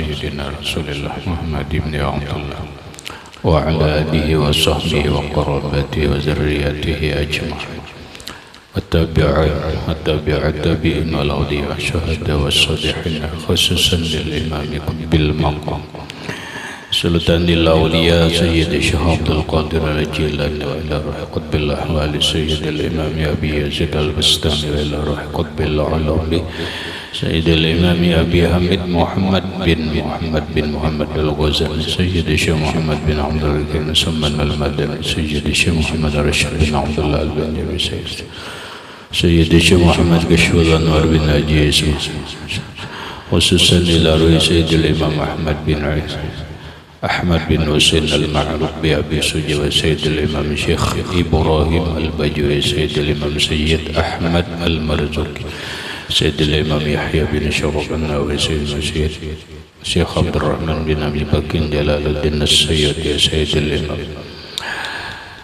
سيدنا رسول الله محمد بن عبد الله وعلى آله وصحبه وقرابته وذريته أجمعين والتابع التابعين والأولياء الشهداء والصالحين خصوصا للإمام بالمقام سلطان الأولياء سيد الشيخ عبد القادر الجيلاني وإلى روح قطب الأحوال سيد الإمام أبي يزيد البستاني وإلى روح قطب العلوي سيد الإمام أبي حميد محمد بن محمد الغزالي سيد الشيخ محمد بن عبد الرحيم سمن المدني سيد الشيخ محمد رشيد بن عبد الله البنجوي سيد الشيخ محمد كشف الأنوار بن عجيز خصوصا إلى روح سيد الإمام أحمد بن حسين المعروف بأبي سجى وسيد الإمام الشيخ إبراهيم البجوي سيد الإمام سيد أحمد المرزوقي سيد الإمام يحيى بن شرف النووي سيد الشيخ عبد الرحمن بن أبي بكر جلال الدين السيد سيد الإمام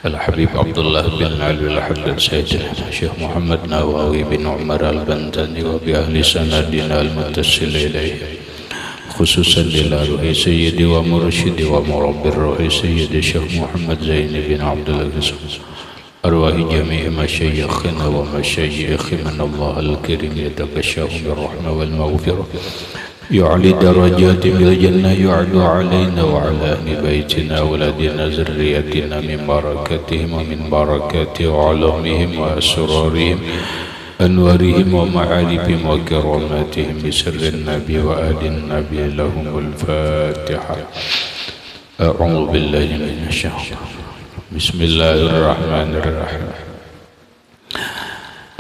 الحبيب عبد الله بن علي الحداد سيد الشيخ محمد نواوي بن عمر البنتاني وبأهل سندنا المتصل إليه خصوصا إلى روح سيدي ومرشدي ومربي الروح سيدي الشيخ محمد زين بن عبد العزيز أرواح جميع مشايخنا ومشايخ من الله الكريم يتغشاهم بالرحمة والمغفرة يعلي درجات بالجنة يعد علينا وعلى أهل بيتنا أولادنا ذريتنا من بركاتهم ومن بركات علومهم وأسرارهم أنوارهم ومعارفهم وكراماتهم بسر النبي وآل النبي لهم الفاتحة. أعوذ بالله من الشيطان بسم الله الرحمن الرحيم.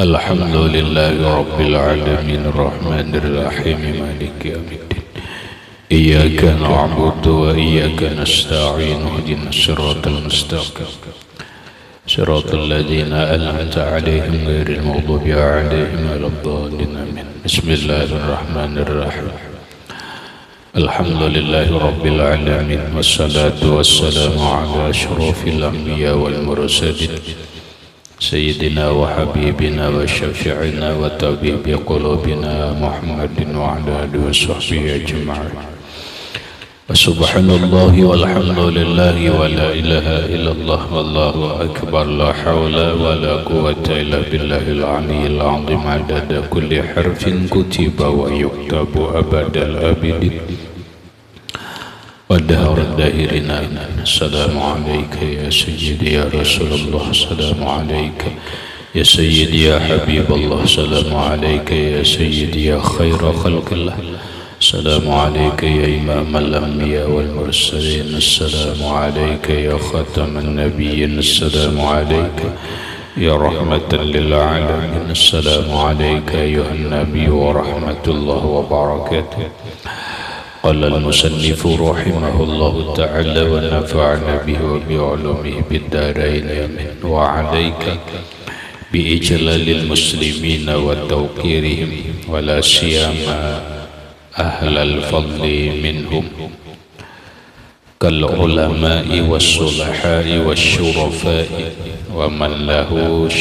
الحمد لله رب العالمين الرحمن الرحيم مالك يوم الدين إياك نعبد وإياك نستعين اهدنا الصراط المستقيم صراط الذين أنعمت عليهم غير المغضوب عليهم ولا الضالين آمين. بسم الله الرحمن الرحيم. الحمد لله رب العالمين والصلاة والسلام على أشرف الأنبياء والمرسلين سيدنا وحبيبنا وشفيعنا وطبيب قلوبنا محمد وعلى آله وصحبه أجمعين. سبحان الله والحمد لله ولا إله إلا الله والله أكبر لا حول ولا قوة إلا بالله العلي العظيم عدد كل حرف كتب ويكتب أبد الآبدين ودهر الداهرين. السلام عليك يا سيدي يا رسول الله السلام عليك يا سيدي يا حبيب الله السلام عليك يا سيدي يا خير خلق الله السلام عليك يا إمام الأنبياء والمرسلين السلام عليك يا خاتم النبيين السلام عليك يا رحمة للعالمين السلام عليك أيها النبي ورحمة الله وبركاته. قال المصنف رحمه الله تعالى ونفعنا به وبعلومه بالدارين آمين. وعليك بإجلال المسلمين وتوقيرهم ولا سيما أهل الفضل منهم كالعلماء والصلحاء والشرفاء ومن له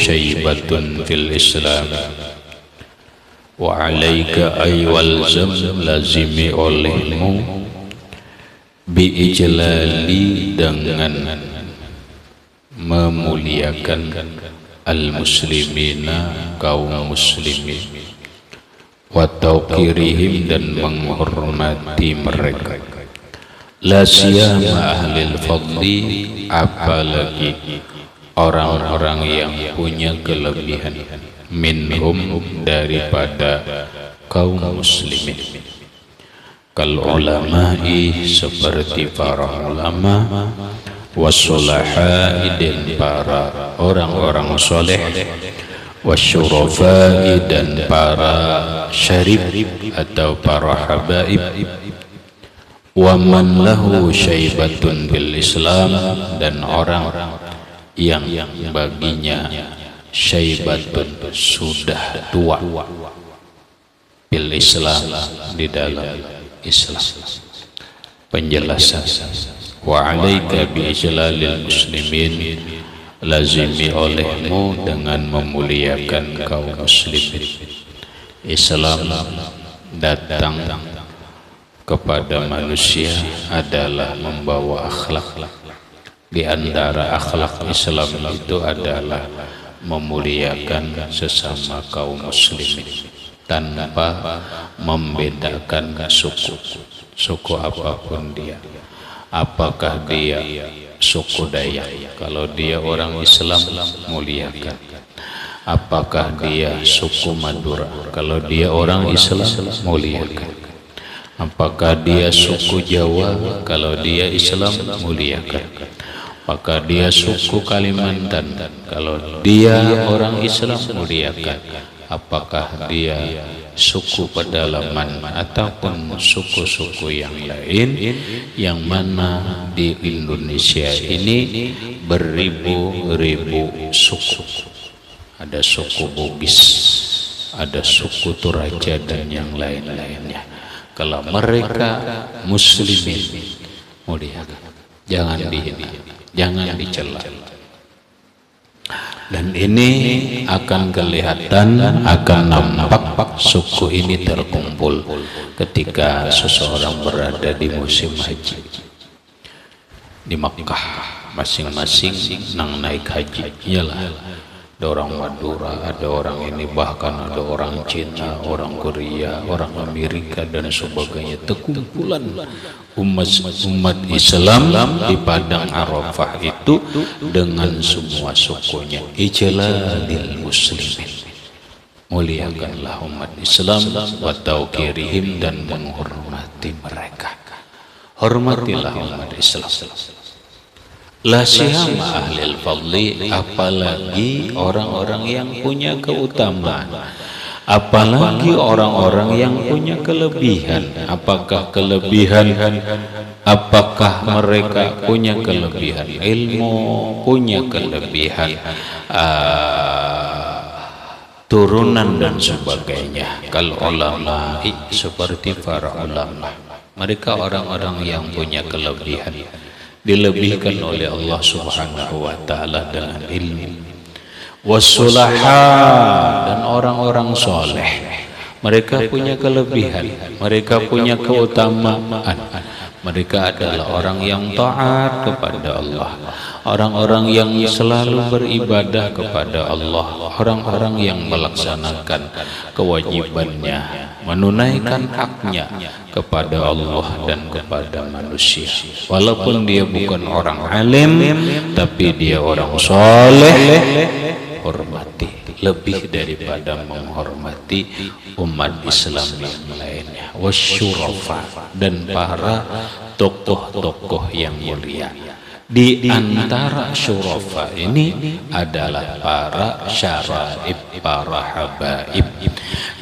شيبة في الإسلام. وعليك أي والزم lazimi olehmu biijlali dengan memuliakan al-muslimina kaum muslimin wa tauqirihim dan menghormati mereka la siyama ahlil fadli apalagi orang-orang yang punya kelebihan minhum daripada kaum muslimin kal ulama'i seperti para ulama wassulaha'i dan para orang-orang soleh wasyurafa'i dan para syarif atau para habaib wa man lahu syaibatun bil Islam dan orang yang baginya syaibatun sudah tua bil Islam di dalam Islam. Penjelasan wa alaika bi ijlalil muslimin lazimi olehmu dengan memuliakan kaum muslimin. Islam datang kepada manusia adalah membawa akhlak. Di antara akhlak Islam itu adalah memuliakan sesama kaum muslimin tanpa membedakan suku apapun dia. Apakah dia suku Dayak, kalau dia orang Islam muliakan. Apakah dia suku Madura, kalau dia orang Islam muliakan. Apakah dia suku Jawa, kalau dia Islam muliakan. Apakah dia suku Kalimantan, kalau dia orang Islam muliakan. Apakah dia suku pedalaman ataupun suku-suku yang lain, yang mana di Indonesia ini beribu-ribu suku. Ada suku Bugis, ada suku Toraja dan yang lain-lainnya. Kalau mereka muslimin muliakan, jangan dicela. Dan ini akan kelihatan, akan nampak suku ini terkumpul ketika seseorang berada di musim haji di Makkah. Masing-masing nang naik haji, iyalah. Ada orang Madura, ada orang ini, bahkan ada orang Cina, orang Korea, orang Amerika dan sebagainya. Terkumpulan umat Islam di padang Arafah itu dengan semua sukunya. Ijlalil muslimin, muliakanlah umat Islam, wa tauqirihim, dan menghormati mereka. Hormatilah umat Islam. La siyama ahlil fadli, apalagi orang-orang yang punya keutamaan, apalagi orang-orang yang punya kelebihan. Apakah mereka punya kelebihan ilmu, punya kelebihan turunan dan sebagainya. Kalau ulama seperti para ulama, mereka orang-orang yang punya kelebihan, dilebihkan oleh Allah Subhanahu wa ta'ala dengan ilmu. Wassulaha, dan orang-orang soleh, mereka punya kelebihan, mereka punya keutamaan. Mereka adalah orang yang taat kepada Allah, orang-orang yang selalu beribadah kepada Allah, orang-orang yang melaksanakan kewajibannya, menunaikan haknya kepada Allah dan kepada manusia. Walaupun dia bukan orang alim, tapi dia orang soleh, hormati lebih daripada menghormati umat Islam yang lainnya. Wasyurafa, dan para tokoh-tokoh yang mulia. Di antara syurafa ini adalah para syaraib, para habaib.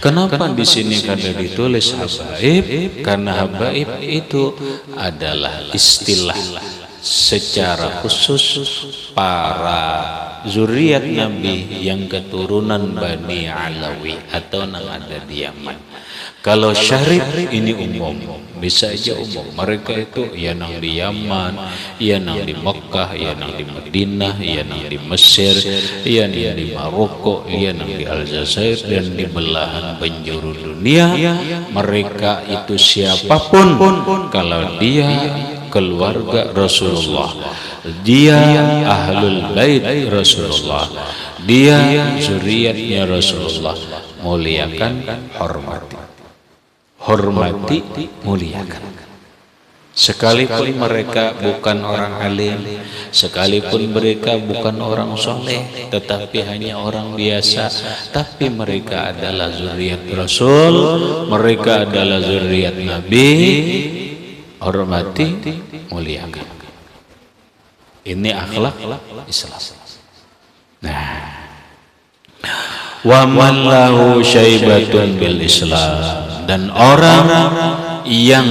Kenapa di sini kada ditulis habaib? Karena habaib itu adalah istilah secara khusus para zuriat Nabi yang keturunan Bani Alawi atau yang ada di Yaman. Kalau syarif ini umum, bisa aja umum. Mereka itu ya nang di Yaman, ya nang di Mekah, ya nang di Madinah, ya nang di Mesir, ya nang di Maroko, ya nang di Aljazair, dan di belahan penjuru dunia. Mereka itu siapapun, kalau dia keluarga Rasulullah, dia ahlul bait Rasulullah, dia zuriatnya Rasulullah, muliakan, hormati, muliakan. Sekalipun mereka bukan orang alim, sekalipun mereka bukan orang soleh, tetapi hanya orang biasa, tapi mereka adalah zuriat Rasul, mereka adalah zuriat Nabi. Hormati, muliakan. Ini akhlak Islam. Nah, wa man lahu syaibatun bil Islam, dan orang yang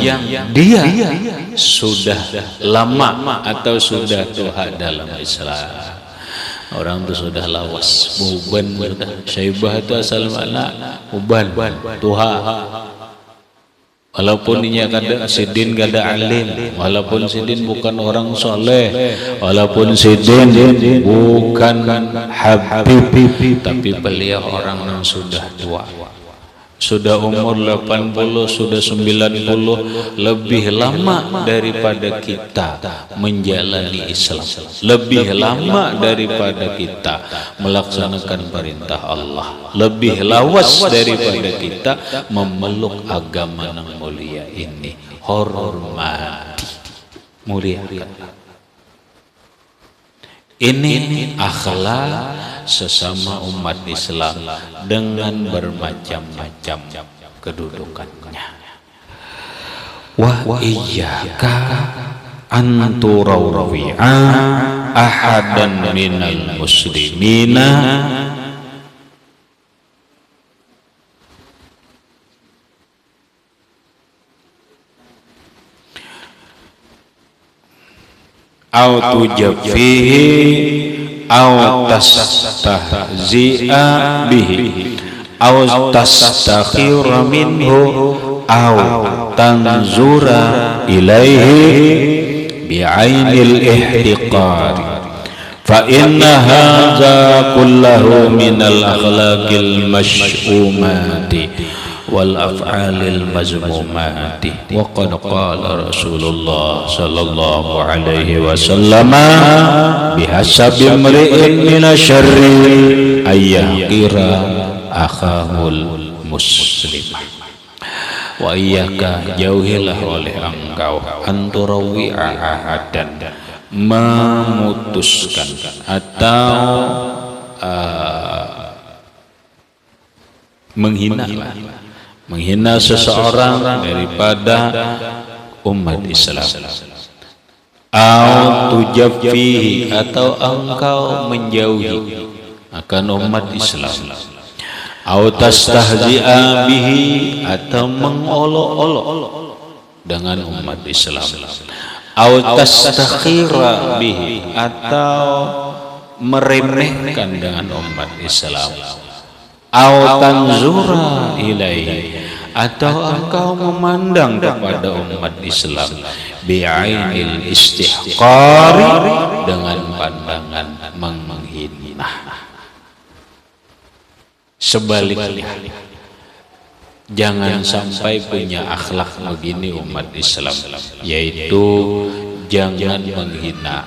dia sudah lama atau sudah tua dalam Islam. Orang itu sudah lawas, uban, syaibah itu asal mana? Uban, tua. Walaupun dia kada sidin, kada alim, walaupun sidin bukan orang soleh, walaupun sidin bukan habib, tapi beliau orang yang sudah tua, sudah umur 80, sudah 90, lebih lama daripada kita menjalani Islam, lebih lama daripada kita melaksanakan perintah Allah, lebih lawas daripada kita memeluk agama yang mulia ini. Hormati, muliakan. Ini akhlak sesama umat Islam dengan bermacam-macam kedudukannya. Wa iyyaka an turawwi'a ahadan minal muslimina au tujaffihi au tastahzi'a bihi au tastakhira minhu au tanzura ilaihi bi'ainil ihtiqar fa inna hadza kullahu minal akhlaqil mash'umati wal af'alil mazmumati wa qad qala Rasulullah sallallahu alaihi wasallam bihasabi imri'in minasyarri ayyahqira akhahul muslim. Wa iyyaka, jauhilah oleh engkau anturawi'a ahadan, memutuskan atau menghina seseorang daripada umat Islam, au tujaffihi, atau engkau menjauhi akan umat Islam, au tastahzi'a bihi, atau mengolok-olok dengan umat Islam, au tastakhira bihi, atau meremehkan dengan umat Islam, au tanzura ilaihi, atau engkau memandang kepada umat Islam bi'ainil istihqari, dengan pandangan menghina. Sebaliknya, jangan sampai punya akhlak begini umat Islam, yaitu jangan menghina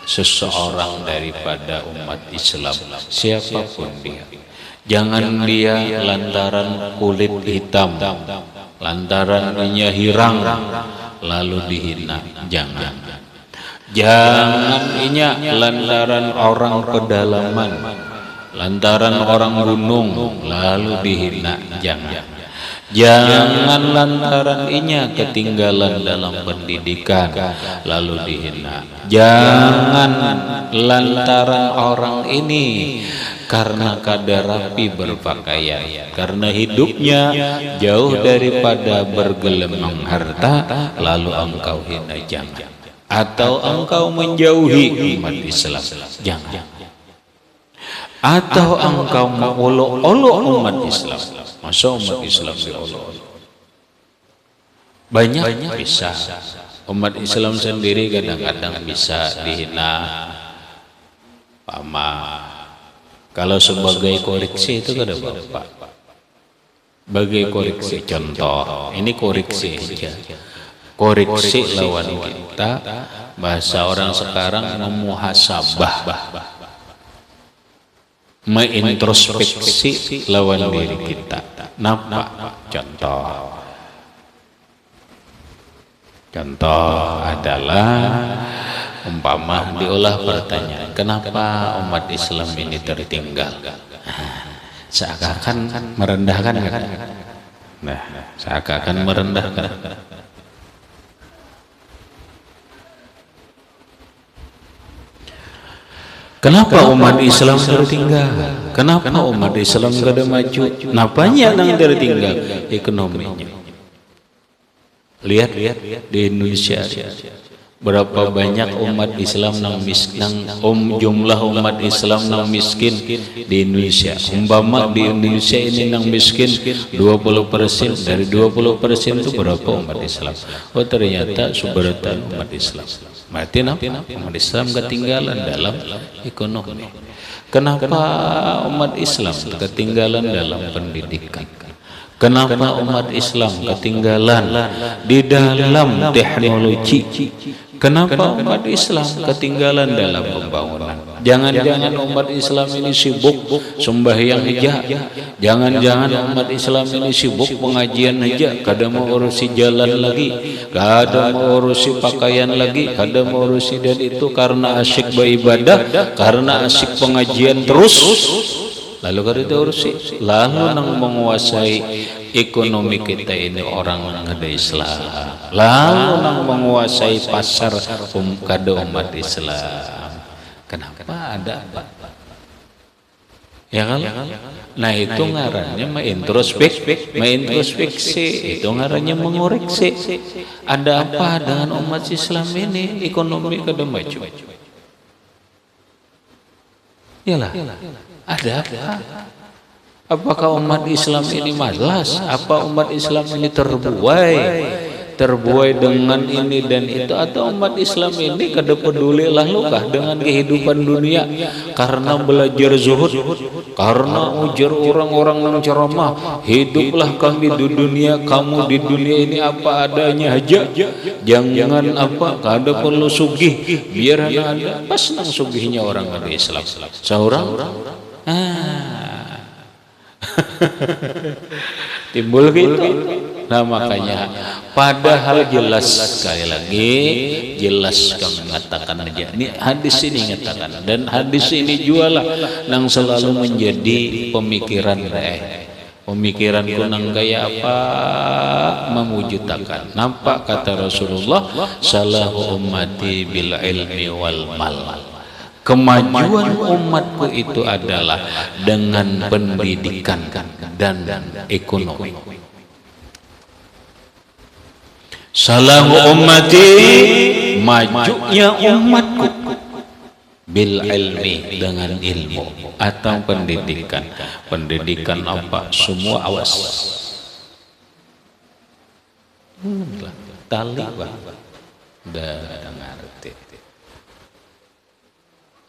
seseorang daripada umat Islam, siapapun dia. Jangan dia lantaran kulit hitam, lantaran dia hirang, lalu dihina. Jangan inya lantaran orang pedalaman, lantaran orang gunung, lalu dihina. Jangan lantaran inya ketinggalan dalam pendidikan, lalu dihina. Jangan lantaran orang ini karena kadar rapi berpakaian, karena hidupnya jauh daripada bergelimang harta, lalu engkau hina. Jangan. Atau engkau menjauhi umat Islam. Jangan. Atau engkau mengolok-olok umat Islam. Masa umat Islam diolok-olok? Banyak bisa. Umat Islam sendiri kadang-kadang bisa dihina. Kalau sebagai koreksi itu kada apa-apa. Sebagai koreksi, contoh, ini koreksi aja. Koreksi lawan kita, bahasa orang sekarang memuhasabah, mengintrospeksi lawan diri kita. Napa? Contoh adalah umpama diolah pertanyaan, kenapa umat Islam ini tertinggal? Seakan-akan merendahkan kan? Nah, seakan-akan merendahkan. Kenapa umat Islam tertinggal? Kenapa umat Islam gak ada maju? Napanya yang tertinggal? Ekonominya. Lihat di Indonesia, berapa banyak umat Islam yang miskin, jumlah umat Islam yang miskin di Indonesia. Umpama di Indonesia ini yang miskin 20%, dari 20% itu berapa umat Islam? Oh, ternyata seberatan umat Islam. Berarti umat Islam ketinggalan dalam ekonomi. Kenapa umat Islam ketinggalan dalam pendidikan? Kenapa umat Islam ketinggalan di dalam teknologi? Kenapa umat Islam ketinggalan dalam pembangunan? Jangan-jangan umat Islam ini sibuk sembahyang aja. Jangan-jangan umat Islam ini sibuk pengajian aja. Kadang mau urusi jalan lagi, kadang mau urusi pakaian lagi, kadang mau urusi dan itu karena asyik beribadah, karena asyik pengajian terus. Lalu kalau itu urusi, lalu nang menguasai ekonomi kita ini orang ada Islam, lalu nang menguasai pasar kada umat Islam. Kenapa ada apa? Ya kan? Nah itu ngarannya mengintrospeksi, itu ngarannya mengoreksi. Ada apa dengan umat Islam ini? Ekonomi kada maju. Yalah. Ada apa? Apakah umat Islam ini malas? Apa umat Islam ini terbuai dengan ini dan itu, atau umat Islam ini kada peduli lahukah dengan kehidupan dunia karena belajar zuhud, karena ujar orang-orang yang ceramah, hiduplah kami di dunia, kamu di dunia ini apa adanya aja, jangan apa kada perlu sugih, biar ada pas nang sugihnya orang ada Islam seorang timbul gitu. Nah makanya padahal jelas, sekali lagi jelas kami mengatakan aja ini hadis ini mengatakan, dan hadis ini jualah nang selalu menjadi pemikiran pemikiran kunang gaya apa mewujudkan. Nampak kata Rasulullah, salahu ummati bil ilmi wal mal. Kemajuan umatku itu adalah dengan pendidikan dan ekonomi. Salahu ummati, majunya umatku, bil ilmi, dengan ilmu atau pendidikan. Pendidikan apa? Semua awas. Tali bang, dah ngerti.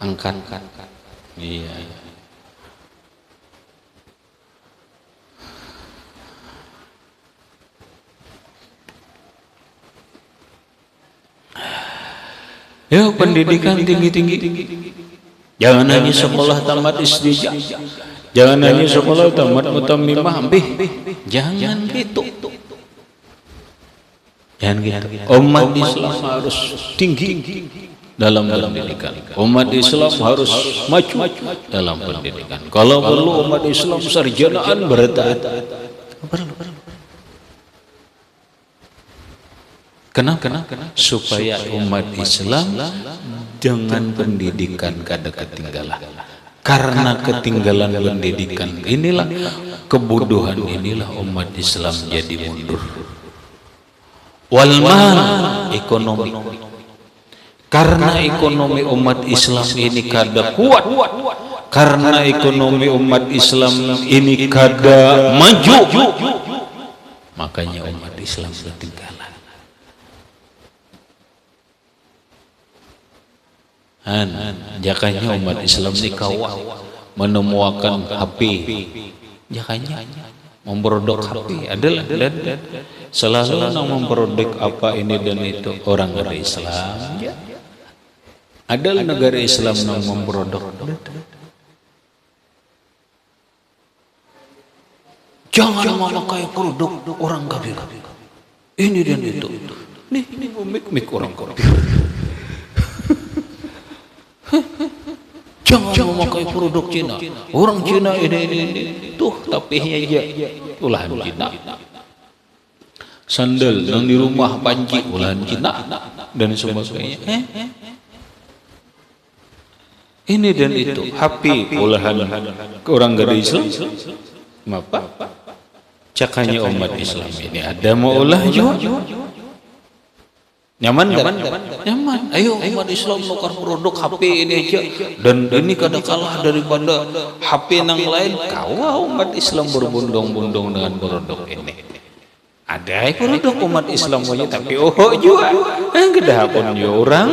Angkat, iya. Yuk pendidikan tinggi-tinggi. Jangan hanya sekolah tamat istijah, jangan hanya sekolah tamat mutammimah, jangan gitu. Jangan gitu. Umat Islam harus tinggi dalam pendidikan. Umat Islam harus maju dalam pendidikan. Kalau perlu umat Islam sarjanaan bertaat. Kenapa? Supaya umat Islam dengan pendidikan kada ketinggalan. Karena ketinggalan pendidikan inilah, kebodohan inilah umat Islam jadi mundur. Wal mal, ekonomi. Karena ekonomi umat Islam ini kada kuat, karena ekonomi umat Islam ini kada maju, makanya umat Islam ketinggalan. Jakanya umat Islam ini kawal menemukan HP, jakanya memperodok HP adalah selalu nang memperodok apa ini dan itu orang dari Islam. Adalah negara Islam yang memproduk. Jangan memakai produk orang kafir. Ini dan itu. Nih mik orang kafir. Jangan memakai produk Cina. Orang Cina ini tuh tapihnya aja olahan Cina. Sandal yang di rumah panci olahan Cina dan sebagainya. Ini dan itu, HP olahan orang gada Islam. Apa? Cakanya umat Islam ini ada mau olah juga. Nyaman kan? Nyaman. Ayo umat Islam nukar produk HP ini aja. Dan ini kada kalah daripada HP yang lain. Kau umat Islam berbondong-bondong dengan produk ini. Ada produk umat Islam punya tapi juga. Kedah pun orang.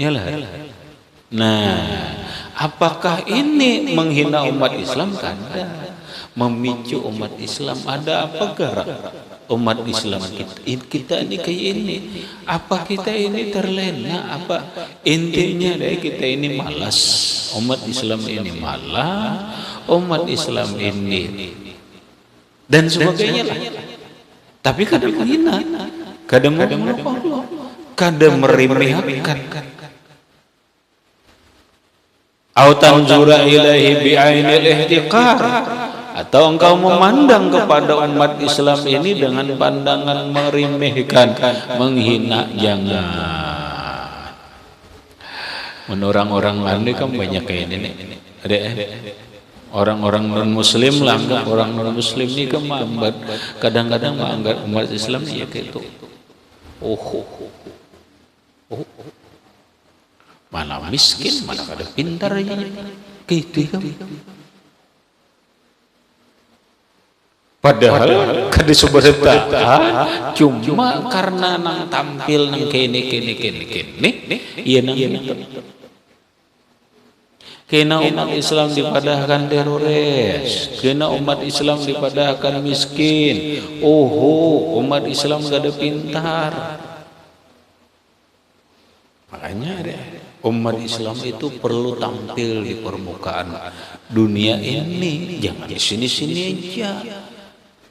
Yalah. Nah, apakah ini menghina umat Islam? Kada. memicu umat Islam. Ada apa gerak umat Islam kita ini kayak ini? Apa kita ini terlena? Apa intinya dari kita ini malas? Umat Islam ini malas, umat Islam ini dan sebagainya lah. Tapi kadang menghina, kadang Allah, kadang meremehkan. Au tanzura ilaihi bi'ainil ihtiqar, atau engkau memandang kepada umat Islam ini dengan pandangan meremehkan, menghina. Jangan. Menurut orang lain kan banyak kayak ini. Ada orang-orang non muslim lah, anggap orang non muslim ini kan kadang-kadang menganggap umat Islam ya kayak itu. Mana miskin, mana ada pintar aja gitu kan. Padahal kada seberita, cuma karena nang tampil nang kene iya nang kena umat Islam dipadahkan teroris, kena umat Islam dipadahkan miskin. Umat Islam gak ada pintar. Makanya umat Islam itu perlu tampil di permukaan dunia ini, jangan di sini-sini aja.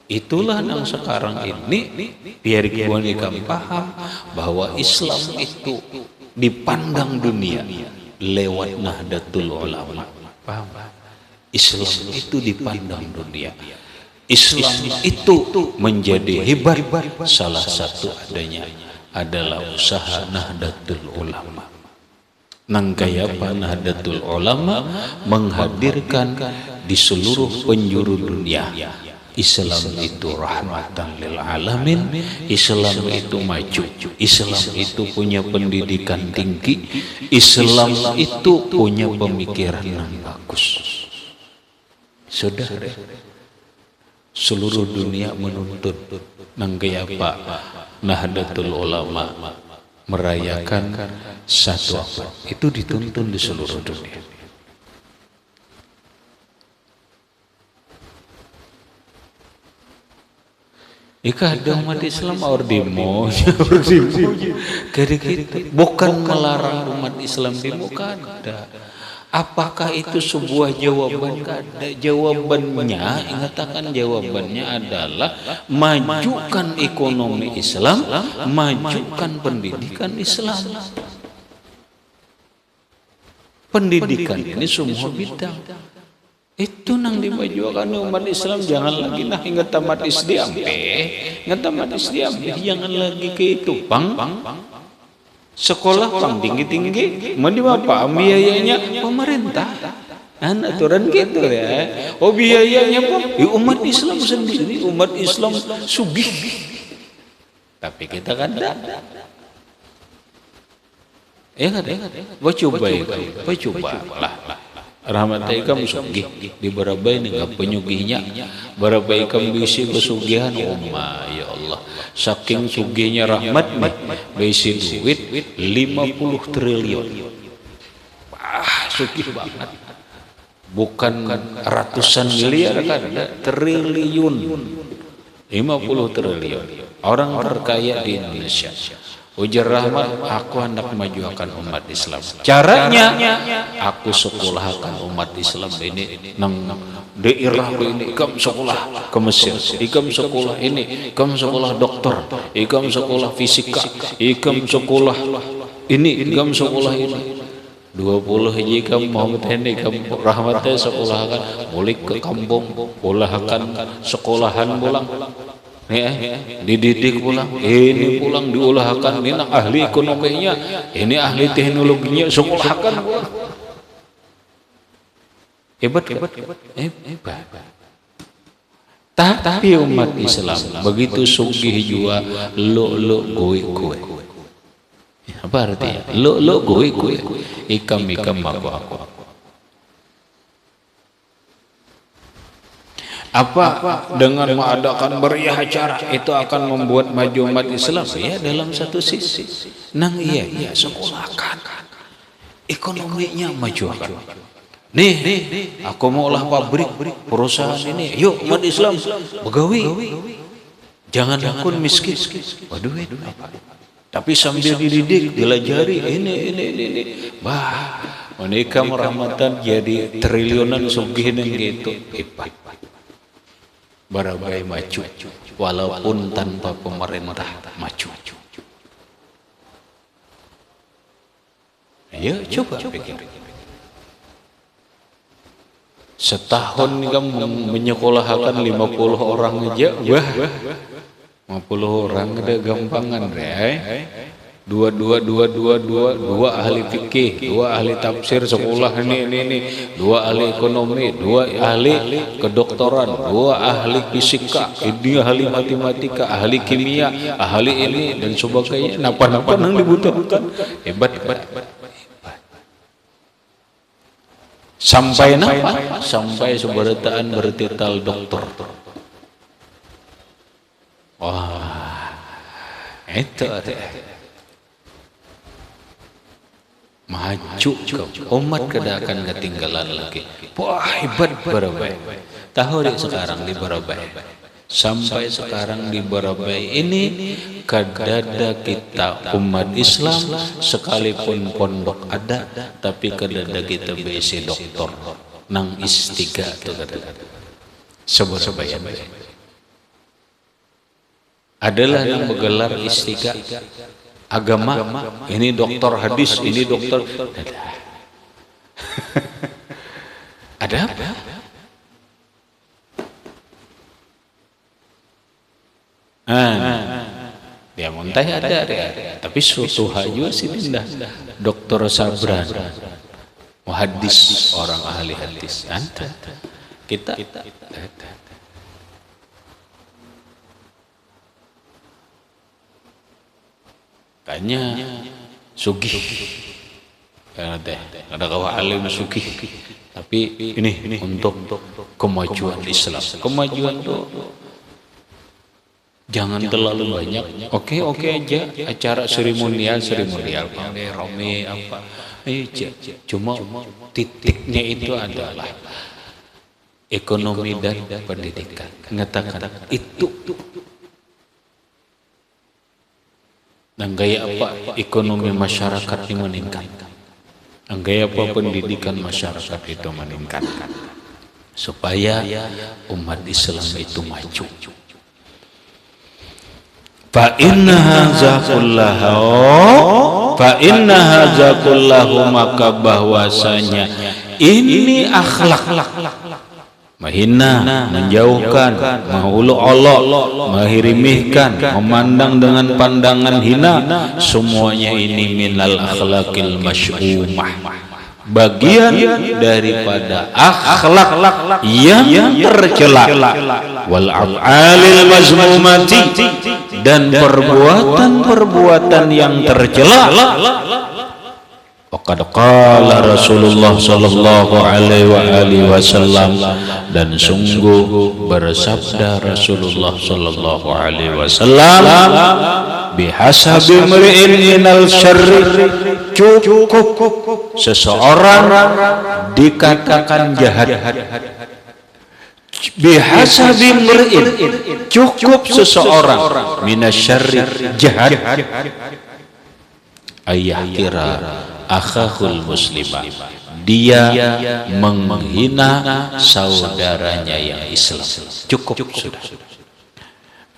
Itulah yang sekarang ini biar kita paham bahwa Islam itu dipandang dunia lewat Nahdlatul Ulama. Paham? Islam itu dipandang dunia. Islam itu menjadi hebat. Salah satu adanya adalah usaha Nahdlatul Ulama. Nang kaya apa Nahdlatul Ulama menghadirkan di seluruh penjuru dunia. Islam itu rahmatan lil alamin, Islam itu maju, Islam itu punya pendidikan tinggi, Islam itu punya pemikiran yang bagus. Saudara, seluruh dunia menuntut nang kaya apa Nahdlatul Ulama merayakan satu abad. Itu dituntun di seluruh dunia. Ika ada umat Islam ordimo, bukan melarang umat Islam demo, ada. Apakah itu sebuah jawaban? Ada. Jawabannya, ingatakan jawabannya adalah majukan ekonomi Islam, majukan pendidikan Islam. Pendidikan ini semua bidang. Itu nang dimajukan umat Islam. Jangan lagi nah hingga tamat SD jangan lagi ke itu sekolah pang tinggi mandi apa biayanya pemerintah aturan gitu ya. Biayanya umat Islam sendiri, umat Islam sugih, tapi kita kan ada coba lah rahmat ikam sugih di berapa ini nggak penyugihnya berapa ikam bisi kesugihan ya Allah, saking sugihnya rahmat nih bisi duit 50 triliun. Sugih banget, bukan ratusan miliar kan, triliun, 50 triliun. Orang terkaya di Indonesia. Ujar rahmat, aku hendak memajukan umat Islam. Caranya, aku sekolahkan umat Islam ini nang daerah ini. Ikam sekolah ke Mesir, ikam sekolah ini, ikam sekolah dokter, ikam sekolah fisika, ikam sekolah ini, ikam sekolah ini. 20 hiji kam Muhammad ini kam rahmatnya sekolahkan, mulik ke kampung, ulahkan sekolahan pulang. Dididik pulang, ini pulang diulahkan, ini ahli ekonominya, ini ahli teknologinya, sekolahkan pulang. Hebat. Tapi umat Islam begitu sugih juga lo goe. Apa artinya? Lo goe, ikam aku. Apa dengan mengadakan meriah acara itu akan membuat maju umat Islam? Ya, dalam satu sisi. Nang iya sekolahkan, ekonominya majukan. nih, aku mau olah pabrik perusahaan ini. Yuk umat Islam, begawi. Jangan akun miskin. Waduh, apa? Tapi sambil dididik, dilajari ini. Bah, menikah merahmatan jadi triliunan sugih neng gitu. Hebat. Barabai maju, walaupun tanpa pemerintah maju. Ayo coba pikir. Setahun kamu menyekolahkan 50 orang aja, wah, 50 orang ada gampangan deh. Dua ahli fikih, 2 ahli tafsir sekolah ini, 2 ahli ekonomi, 2 ahli kedokteran, 2 ahli fisika, ini ahli matematika, ahli kimia, ahli ini dan sebagainya. Napa yang dibutuhkan? Hebat. Sampai napa? Sampai seberataan bertitel dokter. Wah, itu ada. Maju umat kada akan ketinggalan lagi. Wah, hebat Barabai. Tahu deh sekarang di Barabai. Sampai sekarang di Barabai ini kadada kita umat Islam sekalipun pondok ada, tapi kadada kita BC doktor nang istiga tu kadada. Sebaya adalah yang menggelar istiga agama, ini doktor hadis, ini doktor. Ada apa? Dia muntah ada, tapi suatu haju sih dah. Dokter Sabran, muhaddis, orang ahli hadis. Anta, kita. Kayaknya sugih, ada kawan alim sugih. Tapi ini untuk kemajuan Islam. Kemajuan itu jangan terlalu banyak. Oke aja acara seremonial rame apa. Cuma titiknya itu adalah ekonomi dan pendidikan. Mengatakan itu. Dan gaya apa ekonomi masyarakat ini meningkat. Dan gaya apa pendidikan masyarakat itu meningkat. Supaya umat Islam itu maju. Fa inna hadza kullahu maka bahwasanya ini akhlak menghina, menjauhkan, menguluk-olok, mengirimihkan, memandang dengan pandangan hina, semuanya ini minal akhlakil masy'umah, bagian daripada akhlak yang tercela, wal af'alil mazmumati, dan perbuatan-perbuatan yang tercela. Waqad qala Rasulullah sallallahu alaihi wasallam, dan sungguh bersabda Rasulullah sallallahu alaihi wasallam, bihasabi mri'in minal syarri, cukup seseorang dikatakan jahat. Bihasabi mri'in, cukup seseorang minasyarri, jahat, ayah kira akhahul muslimah, dia menghina saudaranya yang Islam. Cukup sudah.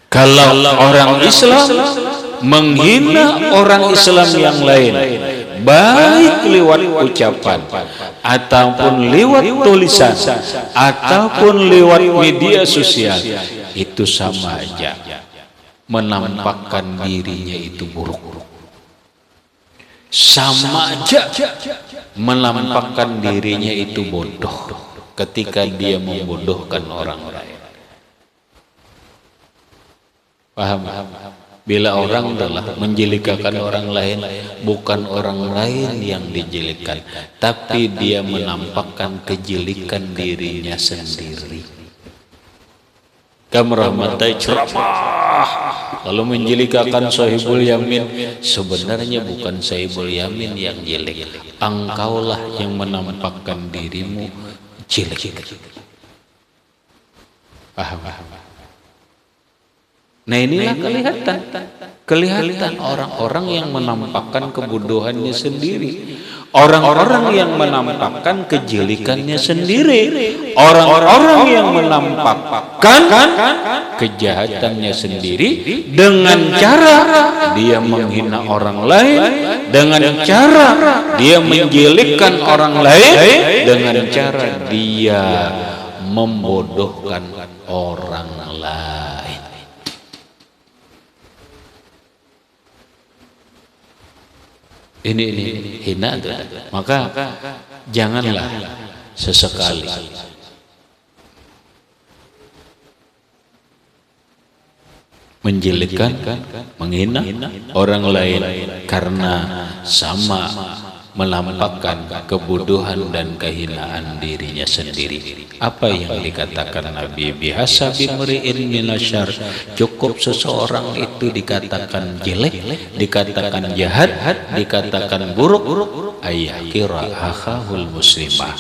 Kalau orang Islam menghina orang Islam yang lain, baik lewat ucapan ataupun lewat tulisan ataupun lewat media sosial, itu sama aja menampakkan dirinya itu buruk. Sama aja menampakkan dirinya itu bodoh ketika dia membodohkan orang lain. Paham? Bila orang telah menjelikakan orang lain, bukan orang lain yang dijelikan, tapi dia menampakkan kejelikan dirinya sendiri. Kamrahmatai ceramah lalu menjelikakan sahibul yamin. Sebenarnya bukan sahibul yamin yang jelek, engkaulah yang menampakkan dirimu jelek. Paham? Nah inilah kelihatan orang-orang yang menampakkan kebodohannya sendiri, orang-orang yang menampakkan kejelikannya sendiri, orang-orang yang menampakkan kejahatannya sendiri dengan cara dia menghina orang lain, dengan cara dia menjelekkan orang lain, dengan cara dia membodohkan orang lain. Ini hina tuh. Maka janganlah sesekali menjelekkan, menghina orang lain karena sama melampaukan kebodohan dan kehinaan dirinya sendiri. Apa yang dikatakan Nabi, bihasabi mri'in minasyar, cukup seseorang itu dikatakan jelek, dikatakan jahat, dikatakan buruk, ayyakira akhahul muslimah,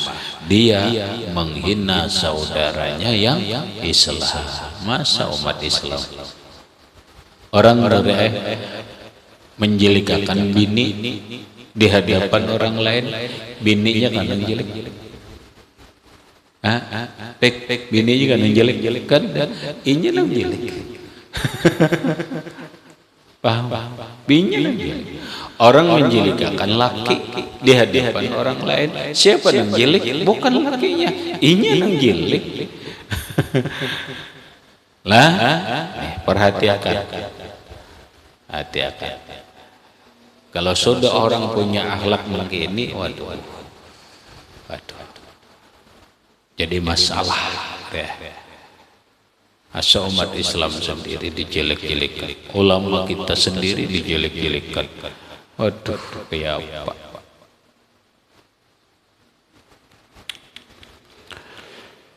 dia menghina saudaranya yang Islam. Masa umat Islam orang menjelikakan bini di hadapan orang lain, bininya kan yang jelek, bininya kan yang jelek kan, inya yang jelek. Paham? Bininya yang jelek. Orang menjelikakan laki di hadapan orang lain, siapa yang jelek? Bukan lakinya, inya yang jelek. Lah, perhatikan, hati-hati. Kalau sudah orang punya akhlak begini, waduh, jadi masalah. Ya. Asa umat Islam sendiri dijelek-jelekkan, ulama kita sendiri dijelek-jelekkan. Waduh, ya apa?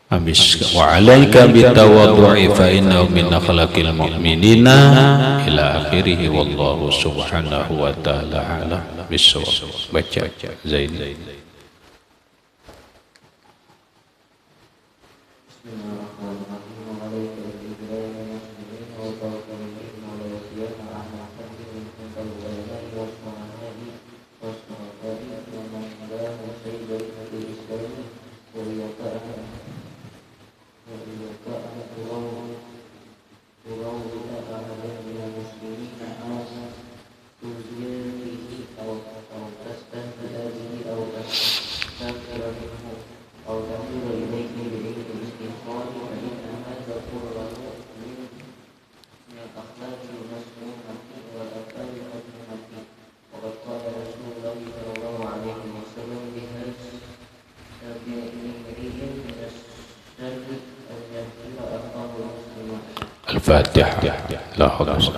Habis wa alaika bitawaddu'i fa innahu min akhlaqil mu'minina ila akhirih, wallahu subhanahu wa ta'ala a'lam bissawab. Baca Zain. Al-Fatihah.